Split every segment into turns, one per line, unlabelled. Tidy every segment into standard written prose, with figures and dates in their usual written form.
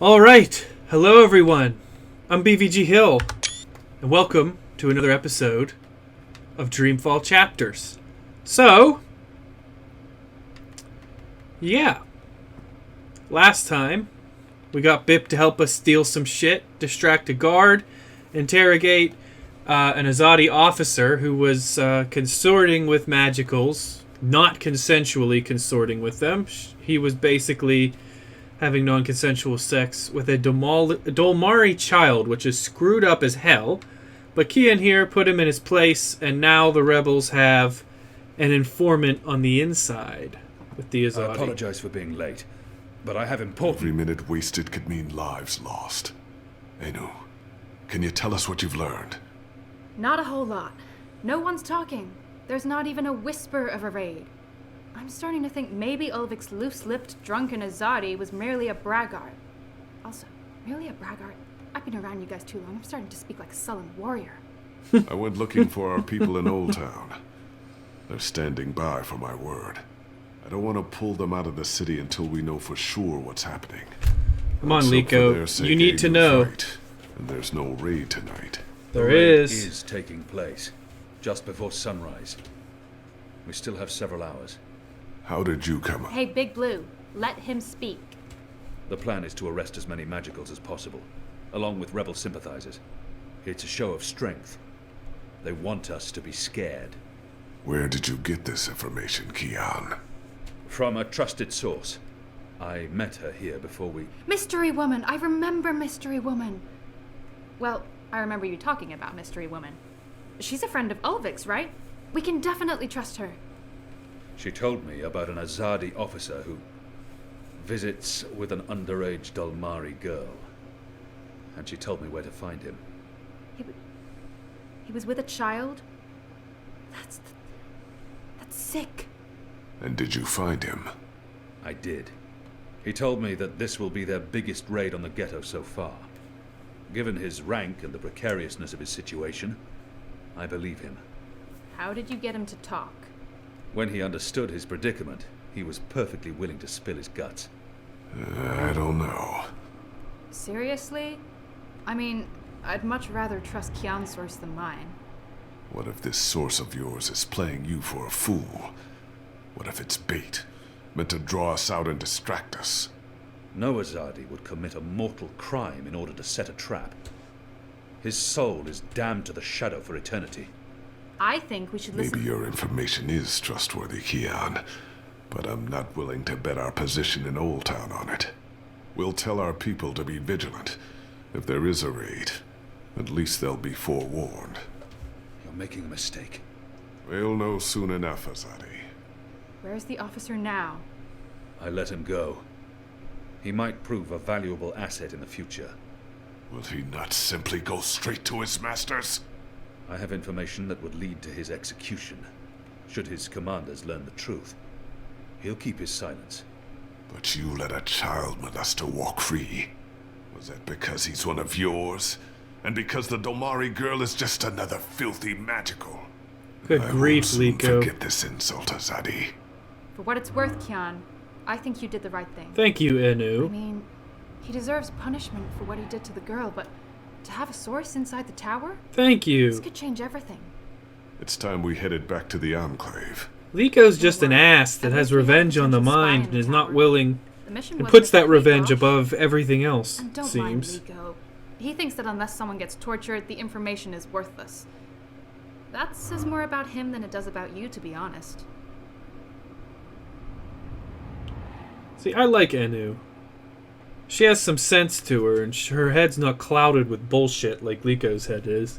Alright, hello everyone. I'm BVG Hill, and welcome to another episode of Dreamfall Chapters. So, yeah. Last time, we got Bip to help us steal some shit, distract a guard, interrogate an Azadi officer who was consorting with magicals, not consensually consorting with them. He was basically having non-consensual sex with a Dolmari child, which is screwed up as hell. But Kian here put him in his place, and now the rebels have an informant on the inside with the Azadi.
I apologize for being late, but I have important...
Every minute wasted could mean lives lost. Anu, can you tell us what you've learned?
Not a whole lot. No one's talking. There's not even a whisper of a raid. I'm starting to think maybe Ulvik's loose-lipped, drunken Azadi was merely a braggart. Also, merely a braggart? I've been around you guys too long. I'm starting to speak like a sullen warrior.
I went looking for our people in Old Town. They're standing by for my word. I don't want to pull them out of the city until we know for sure what's happening.
Come on, Likho. You need to know.
Right, and there's no raid tonight.
There
The raid
is.
is taking place, just before sunrise. We still have several hours.
How did you come up?
Hey, Big Blue, let him speak.
The plan is to arrest as many magicals as possible, along with rebel sympathizers. It's a show of strength. They want us to be scared.
Where did you get this information, Kian?
From a trusted source. I met her here before we...
Mystery Woman! I remember Mystery Woman! Well, I remember you talking about Mystery Woman. She's a friend of Ulvik's, right? We can definitely trust her.
She told me about an Azadi officer who visits with an underage Dolmari girl. And she told me where to find him.
He was with a child? That's sick.
And did you find him?
I did. He told me that this will be their biggest raid on the ghetto so far. Given his rank and the precariousness of his situation, I believe him.
How did you get him to talk?
When he understood his predicament, he was perfectly willing to spill his guts.
I don't know.
Seriously? I mean, I'd much rather trust Kian's source than mine.
What if this source of yours is playing you for a fool? What if it's bait, meant to draw us out and distract us?
No Azadi would commit a mortal crime in order to set a trap. His soul is damned to the shadow for eternity.
I think we should listen...
Maybe your information is trustworthy, Kian, but I'm not willing to bet our position in Old Town on it. We'll tell our people to be vigilant. If there is a raid, at least they'll be forewarned.
You're making a mistake.
We'll know soon enough, Azadi.
Where's the officer now?
I let him go. He might prove a valuable asset in the future.
Will he not simply go straight to his masters?
I have information that would lead to his execution, should his commanders learn the truth. He'll keep his silence.
But you let a child molester walk free. Was that because he's one of yours? And because the Dolmari girl is just another filthy magical?
Good grief, Likho.
Forget this insult, Azadi.
For what it's worth, Kian, I think you did the right thing.
Thank you,
I
Anu.
mean, he deserves punishment for what he did to the girl, but to have a source inside the tower?
Thank you.
This could change everything.
It's time we headed back to the Enclave.
Likho's just an ass that has revenge on the mind and is not willing...
The mission
and
wasn't
puts that
a complete
revenge
loss.
above everything else,
And don't
seems.
mind Likho. He thinks that unless someone gets tortured, the information is worthless. That says more about him than it does about you, to be honest.
See, I like Anu. She has some sense to her, and her head's not clouded with bullshit like Likho's head is.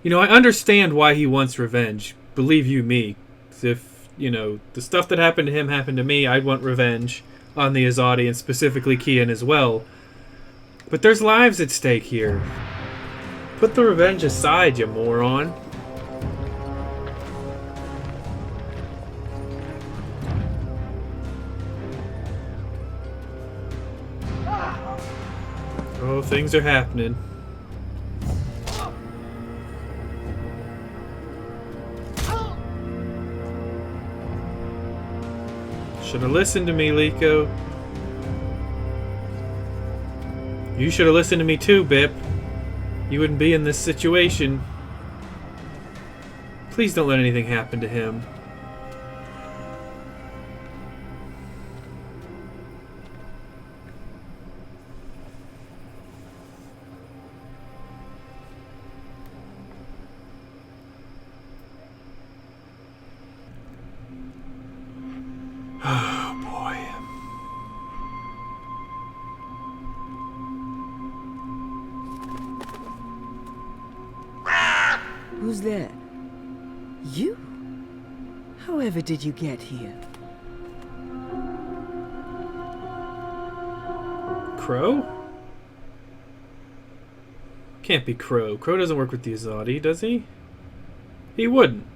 You know, I understand why he wants revenge. Believe you me. 'Cause if, the stuff that happened to him happened to me, I'd want revenge on the Azadi, and specifically Kian as well. But there's lives at stake here. Put the revenge aside, you moron. Oh, things are happening. Should have listened to me, Likho. You should have listened to me too, Bip. You wouldn't be in this situation. Please don't let anything happen to him. Oh boy.
Who's there? You? However did you get here?
Crow? Can't be Crow. Crow doesn't work with the Azadi, does he? He wouldn't.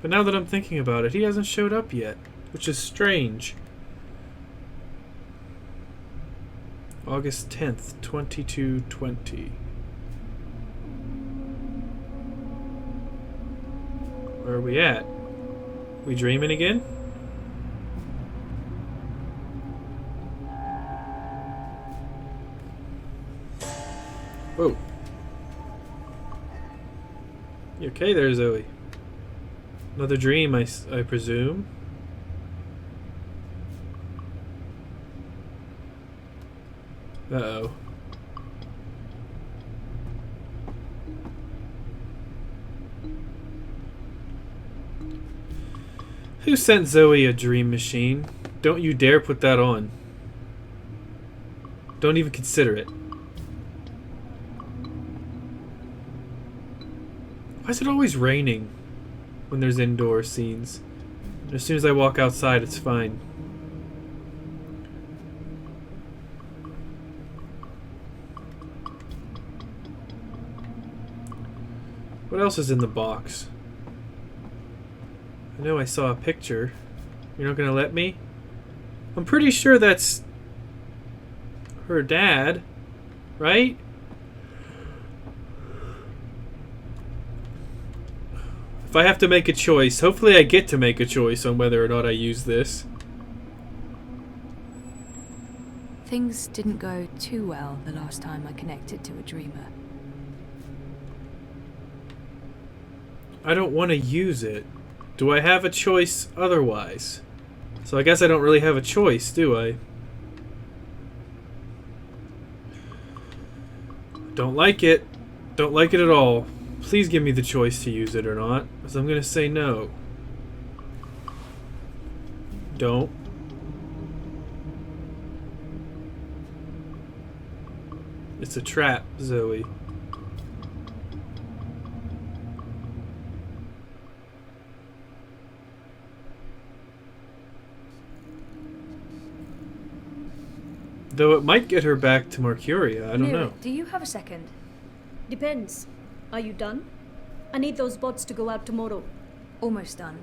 But now that I'm thinking about it, he hasn't showed up yet, which is strange. August 10th, 2220. Where are we at? We dreaming again? Whoa. You okay there, Zoe? Another dream, I presume. Uh-oh. Who sent Zoe a dream machine? Don't you dare put that on. Don't even consider it. Why is it always raining when there's indoor scenes? As soon as I walk outside, it's fine. What else is in the box? I know I saw a picture. You're not gonna let me? I'm pretty sure that's her dad, right? If I have to make a choice, hopefully I get to make a choice on whether or not I use this.
Things didn't go too well the last time I connected to a dreamer.
I don't want to use it. Do I have a choice otherwise? So I guess I don't really have a choice, do I? Don't like it. Don't like it at all. Please give me the choice to use it or not, because I'm going to say no. Don't. It's a trap, Zoe. Though it might get her back to Mercuria, I don't know.
Do you have a second?
Depends. Are you done? I need those bots to go out tomorrow.
Almost done.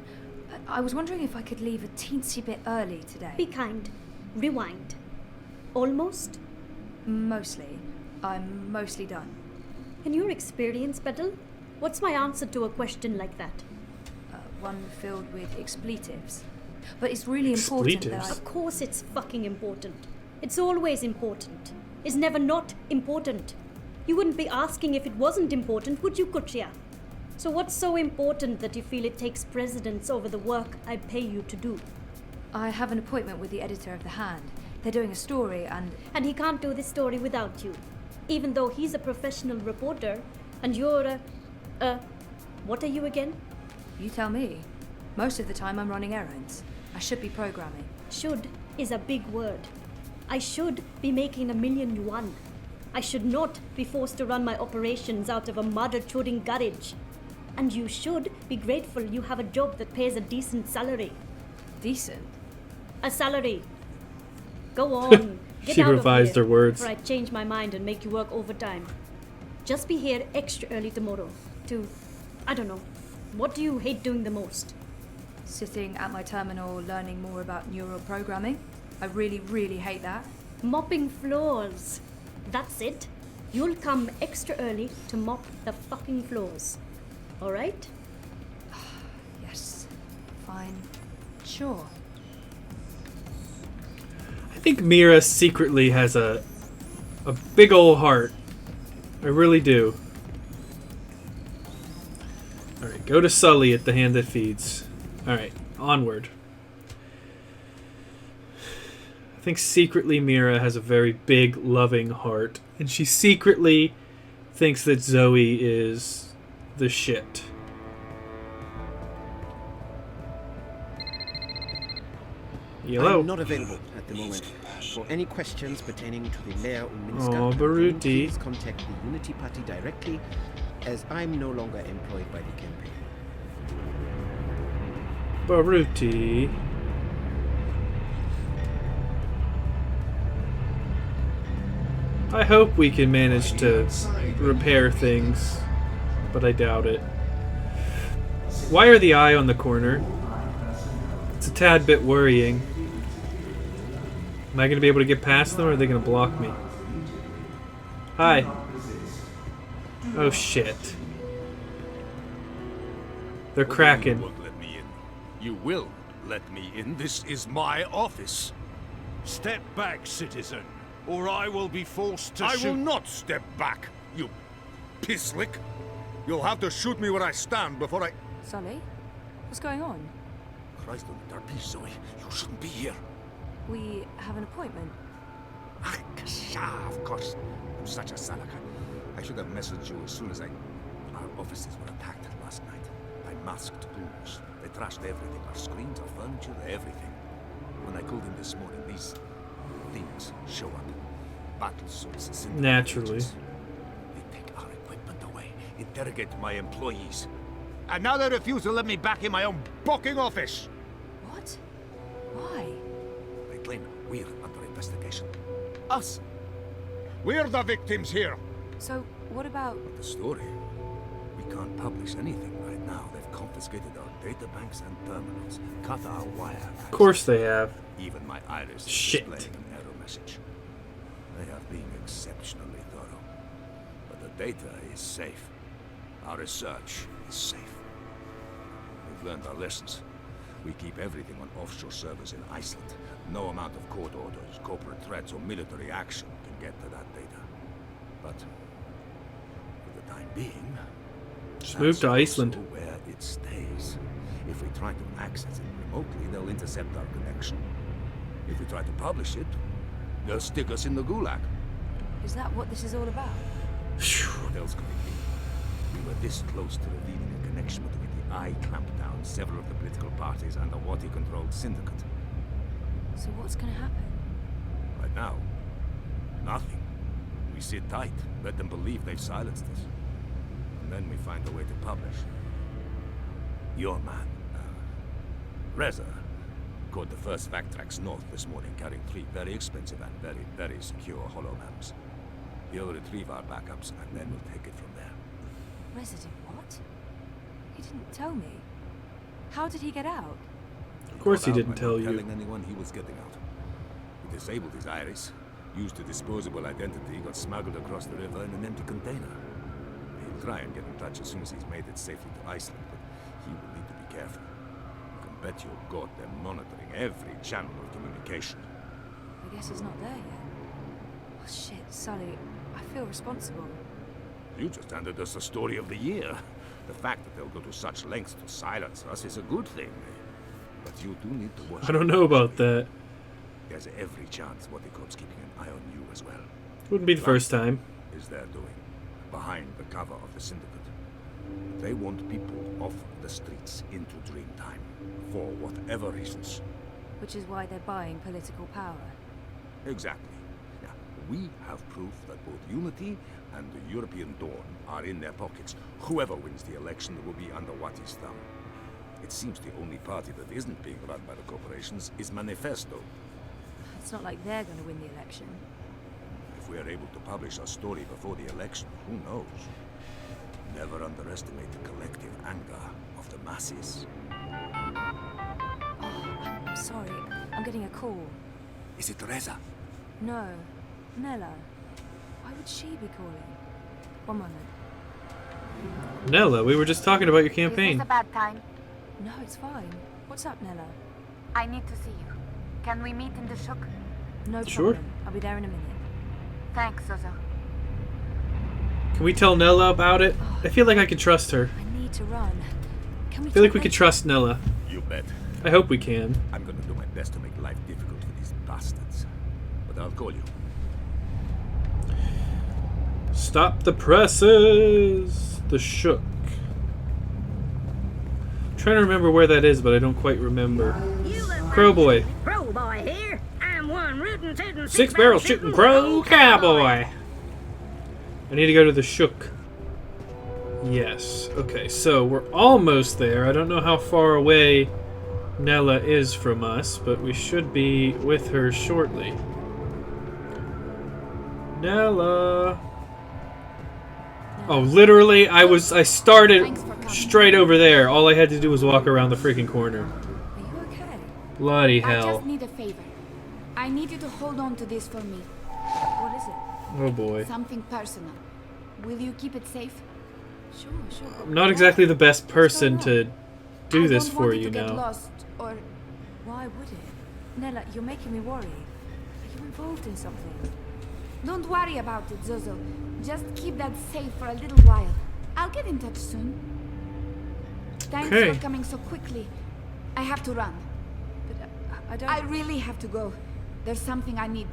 I was wondering if I could leave a teensy bit early today.
Be kind. Rewind. Almost?
Mostly. I'm mostly done.
In your experience, Petal, what's my answer to a question like that?
One filled with expletives. But it's really important that
Expletives?
Of course it's fucking important. It's always important. It's never not important. You wouldn't be asking if it wasn't important, would you, Kutria? So what's so important that you feel it takes precedence over the work I pay you to do?
I have an appointment with the editor of The Hand. They're doing a story
And he can't do this story without you. Even though he's a professional reporter, and you're what are you again?
You tell me. Most of the time I'm running errands. I should be programming.
Should is a big word. I should be making $1,000,000 yuan. I should not be forced to run my operations out of a mother-chuding garage. And you should be grateful you have a job that pays a decent salary.
Decent?
A salary. Go on. Get
She
out
revised
of here
her words.
before I change my mind and make you work overtime. Just be here extra early tomorrow to, I don't know, what do you hate doing the most?
Sitting at my terminal learning more about neural programming. I really, really hate that.
Mopping floors. That's it. You'll come extra early to mop the fucking floors. Alright?
Yes. Fine. Sure.
I think Mira secretly has a big ol' heart. I really do. Alright, go to Sully at the Hand That Feeds. Alright, onward. I think secretly Mira has a very big, loving heart. And she secretly thinks that Zoe is the shit. Hello.
I'm not available at the moment. For any questions pertaining to the Lair Uminska
Oh,
campaign,
Baruti.
please contact the Unity Party directly, as I'm no longer employed by the campaign.
Baruti. I hope we can manage to repair things, but I doubt it. Why are the eye on the corner? It's a tad bit worrying. Am I going to be able to get past them, or are they going to block me? Hi. Oh shit. They're cracking.
You won't let me in. You will let me in. This is my office. Step back, citizen, or I will be forced to shoot. I will not step back, you pisslick. You'll have to shoot me where I stand before I...
Sully? What's going on?
Christ on the darbish, Zoe. You shouldn't be here.
We have an appointment.
Ah, kasha, of course. I'm such a salaka. I should have messaged you as soon as I... Our offices were attacked last night by masked ghouls. They trashed everything. Our screens, our furniture, everything. When I called in this morning, these things show up. Battle suits.
Naturally.
They take our equipment away, interrogate my employees. And now they refuse to let me back in my own booking office.
What? Why?
They claim we're under investigation. Us. We're the victims here.
So, what about...
But the story? We can't publish anything right now. They've confiscated our data banks and terminals, cut our wire access.
Of course they have.
Even my iris is
Shit.
displaying an error message. They are being exceptionally thorough. But the data is safe. Our research is safe. We've learned our lessons. We keep everything on offshore servers in Iceland. No amount of court orders, corporate threats, or military action can get to that data. But for the time being,
Just move to Iceland.
also where it stays. If we try to access it remotely, they'll intercept our connection. If we try to publish it, they'll stick us in the gulag.
Is that what this is all about?
What else could it be? We were this close to revealing a connection between the Eye clampdown, several of the political parties, and the Wati-controlled syndicate.
So what's gonna happen?
Right now, nothing. We sit tight, let them believe they've silenced us. And then we find a way to publish. Your man, Reza, caught the first vac tracks north this morning, carrying 3 very expensive and very, very secure holograms. He'll retrieve our backups, and then we'll take it from there.
Resident what? He didn't tell me. How did he get out?
Of course he
Got out
didn't
by
tell
not
you.
telling anyone he was getting out. He disabled his iris, used a disposable identity, got smuggled across the river in an empty container. He'll try and get in touch as soon as he's made it safely to Iceland, but he will need to be careful. You can bet your god they're monitoring every channel of communication.
I guess he's not there yet. Oh shit, Sully. I feel responsible.
You just handed us the story of the year. The fact that they'll go to such lengths to silence us is a good thing. But you do need to watch.
I don't know about that.
There's every chance Waticorp's keeping an eye on you as well.
Wouldn't be the first time.
Is they're doing behind the cover of the syndicate. They want people off the streets into Dreamtime for whatever reasons.
Which is why they're buying political power.
Exactly. Now, we have proof that both Unity and the European Dawn are in their pockets. Whoever wins the election will be under Wati's thumb. It seems the only party that isn't being run by the corporations is Manifesto.
It's not like they're going to win the election.
If we are able to publish our story before the election, who knows? Never underestimate the collective anger of the masses.
Oh, I'm sorry. I'm getting a call.
Is it Reza?
No. Nella. Why would she be calling? One moment.
Nella, we were just talking about your
Is
campaign.
this a bad time?
No, it's fine. What's up, Nella?
I need to see you. Can we meet in the shuk?
No
Sure.
problem. I'll be there in a minute.
Thanks, Zozo.
Can we tell Nella about it? I feel like I could trust her.
I need to run. Can we
I feel like
talk
we could
later?
trust Nella.
You bet.
I hope we can.
I'm gonna do my best to make life difficult for these bastards. But I'll call you.
Stop the presses! The Shook. I'm trying to remember where that is, but I don't quite remember. Crowboy.
Crowboy here. I'm one rootin' tootin'
Six-barrel shooting crow cowboy. I need to go to the Shook. Yes. Okay, so we're almost there. I don't know how far away Nella is from us, but we should be with her shortly. Nella. Oh, literally, I started straight over there. All I had to do was walk around the freaking corner.
Are you okay?
Bloody
I
hell.
just need a favor. I need you to hold on to this for me.
What is it?
Oh boy.
Something personal. Will you keep it safe?
Sure, sure.
I'm not exactly the best person to do
I
this
don't
for
want it
you
to get
now.
lost, or
Why would it? Nella, you're making me worry. Are you involved in something?
don't worry about it, Zozo. Just keep that safe for a little while. I'll get in touch soon. Thanks
Okay.
for coming so quickly. I have to run.
But I don't...
I really have to go. There's something I need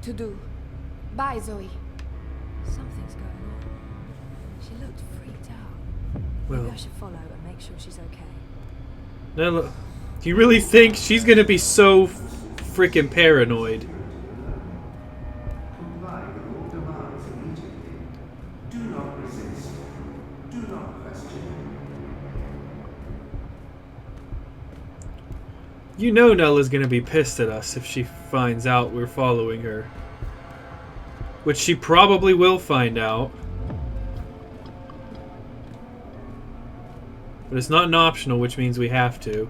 to do. Bye, Zoe.
Something's going on. She looked freaked out. Maybe
Well.
I should follow and make sure she's okay.
Nella, do you really think she's gonna be so freaking paranoid?
Comply with all demands immediately. Do not resist. Do not question.
You know Nella's gonna be pissed at us if she finds out we're following her. Which she probably will find out. But it's not an optional, which means we have to.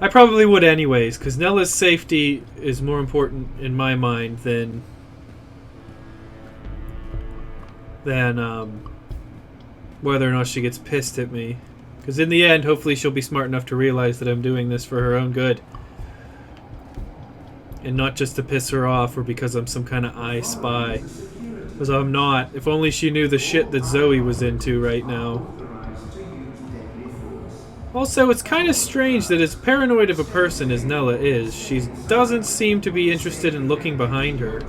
I probably would anyways, because Nella's safety is more important in my mind than whether or not she gets pissed at me. Because in the end, hopefully she'll be smart enough to realize that I'm doing this for her own good. And not just to piss her off or because I'm some kind of I spy. Because I'm not. If only she knew the shit that Zoe was into right now. Also, it's kind of strange that as paranoid of a person as Nella is, she doesn't seem to be interested in looking behind her.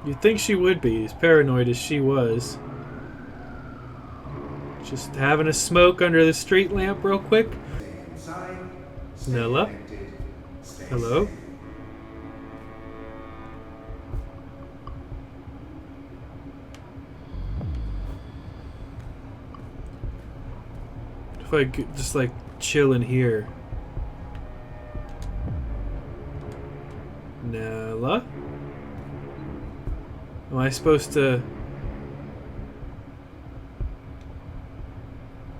You'd think she would be, as paranoid as she was. Just having a smoke under the street lamp real quick. Nella? Hello? If I could just like chill in here. Nella? Am I supposed to...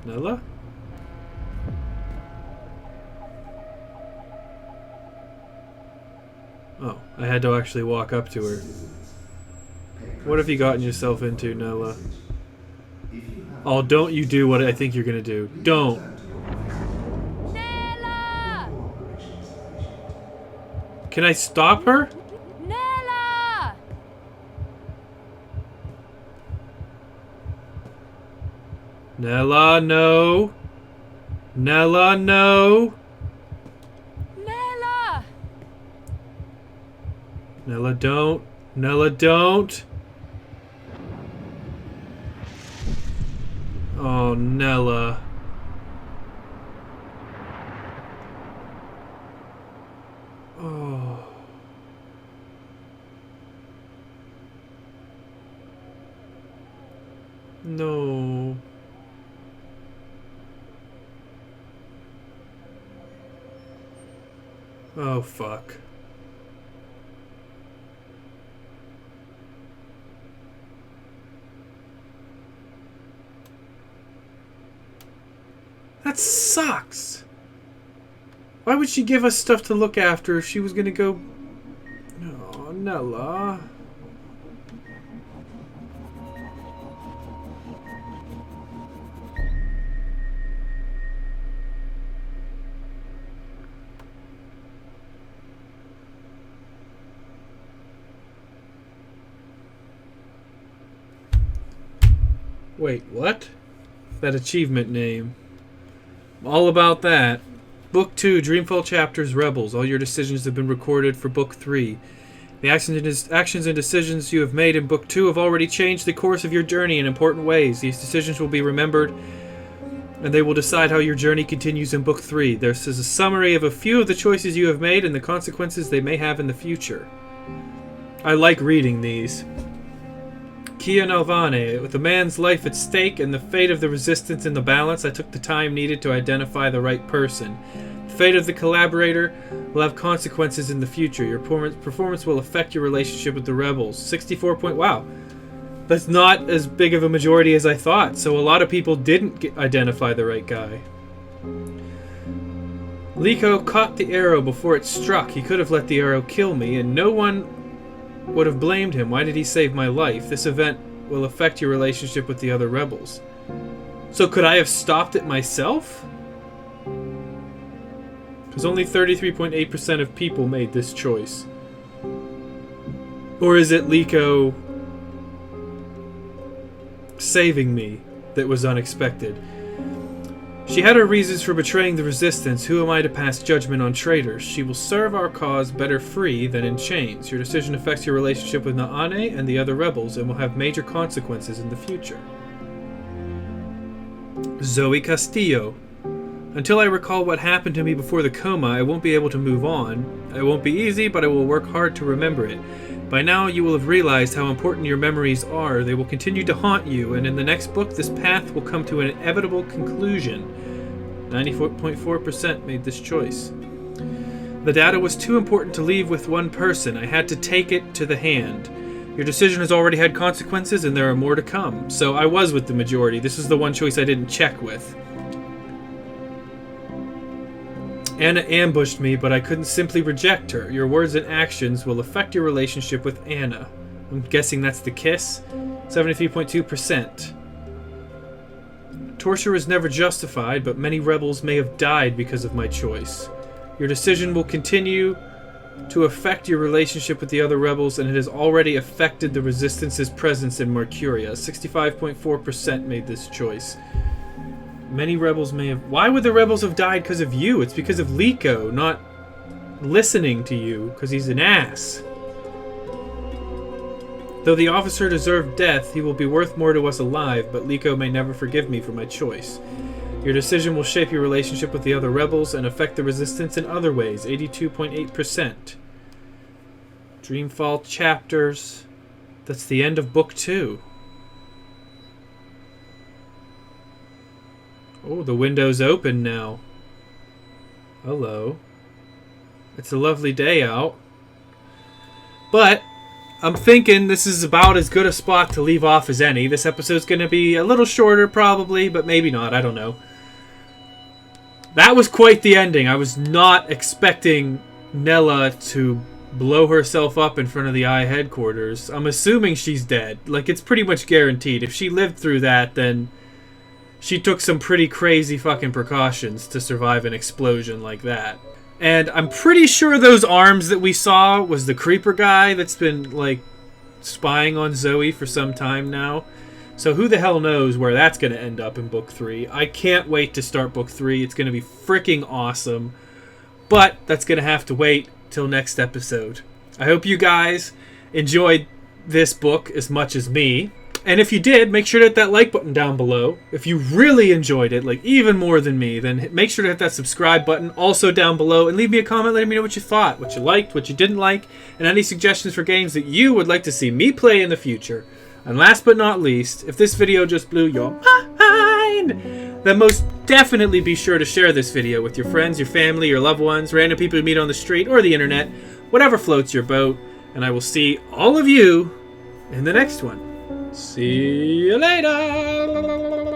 Nella? Oh, I had to actually walk up to her. What have you gotten yourself into, Nella? Oh, don't you do what I think you're gonna do. Don't.
Nella!
Can I stop her?
Nella!
Nella, no. Nella, no.
Nella!
Nella, don't. Nella, don't. Oh, Nella. Oh. No. Oh, fuck. That sucks. Why would she give us stuff to look after if she was gonna go... Oh, Nella. Wait, what? That achievement name. All about that. Book 2, Dreamfall Chapters, Rebels. All your decisions have been recorded for Book 3. The actions and decisions you have made in Book 2 have already changed the course of your journey in important ways. These decisions will be remembered, and they will decide how your journey continues in Book 3. This is a summary of a few of the choices you have made and the consequences they may have in the future. I like reading these. Kia Nalvane, with a man's life at stake and the fate of the resistance in the balance, I took the time needed to identify the right person. The fate of the collaborator will have consequences in the future. Your performance will affect your relationship with the rebels. 64 point... Wow. That's not as big of a majority as I thought, so a lot of people didn't identify the right guy. Likho caught the arrow before it struck. He could have let the arrow kill me, and no one would have blamed him. Why did he save my life? This event will affect your relationship with the other rebels. So could I have stopped it myself? Because only 33.8% of people made this choice. Or is it Likho saving me that was unexpected? She had her reasons for betraying the resistance. Who am I to pass judgment on traitors? She will serve our cause better free than in chains. Your decision affects your relationship with Naane and the other rebels and will have major consequences in the future. Zoe Castillo. Until I recall what happened to me before the coma, I won't be able to move on. It won't be easy, but I will work hard to remember it. By now, you will have realized how important your memories are. They will continue to haunt you, and in the next book, this path will come to an inevitable conclusion. 94.4% made this choice. The data was too important to leave with one person. I had to take it to the hand. Your decision has already had consequences, and there are more to come. So I was with the majority. This is the one choice I didn't check with. Anna ambushed me, but I couldn't simply reject her. Your words and actions will affect your relationship with Anna. I'm guessing that's the kiss. 73.2%. Torture is never justified, but many rebels may have died because of my choice. Your decision will continue to affect your relationship with the other rebels, and it has already affected the Resistance's presence in Mercuria. 65.4% made this choice. Many rebels may have... Why would the rebels have died because of you? It's because of Likho, not listening to you, because he's an ass. Though the officer deserved death, he will be worth more to us alive, but Likho may never forgive me for my choice. Your decision will shape your relationship with the other rebels and affect the resistance in other ways. 82.8%. Dreamfall chapters. That's the end of book 2. Oh, the window's open now. Hello. It's a lovely day out. But I'm thinking this is about as good a spot to leave off as any. This episode's going to be a little shorter probably, but maybe not. I don't know. That was quite the ending. I was not expecting Nella to blow herself up in front of the Eye headquarters. I'm assuming she's dead. Like, it's pretty much guaranteed. If she lived through that, then she took some pretty crazy fucking precautions to survive an explosion like that. And I'm pretty sure those arms that we saw was the creeper guy that's been, like, spying on Zoe for some time now. So who the hell knows where that's going to end up in Book 3. I can't wait to start Book 3. It's going to be freaking awesome. But that's going to have to wait till next episode. I hope you guys enjoyed this book as much as me. And if you did, make sure to hit that like button down below. If you really enjoyed it, like even more than me, then make sure to hit that subscribe button also down below. And leave me a comment letting me know what you thought, what you liked, what you didn't like, and any suggestions for games that you would like to see me play in the future. And last but not least, if this video just blew your mind, then most definitely be sure to share this video with your friends, your family, your loved ones, random people you meet on the street or the internet, whatever floats your boat. And I will see all of you in the next one. See you later!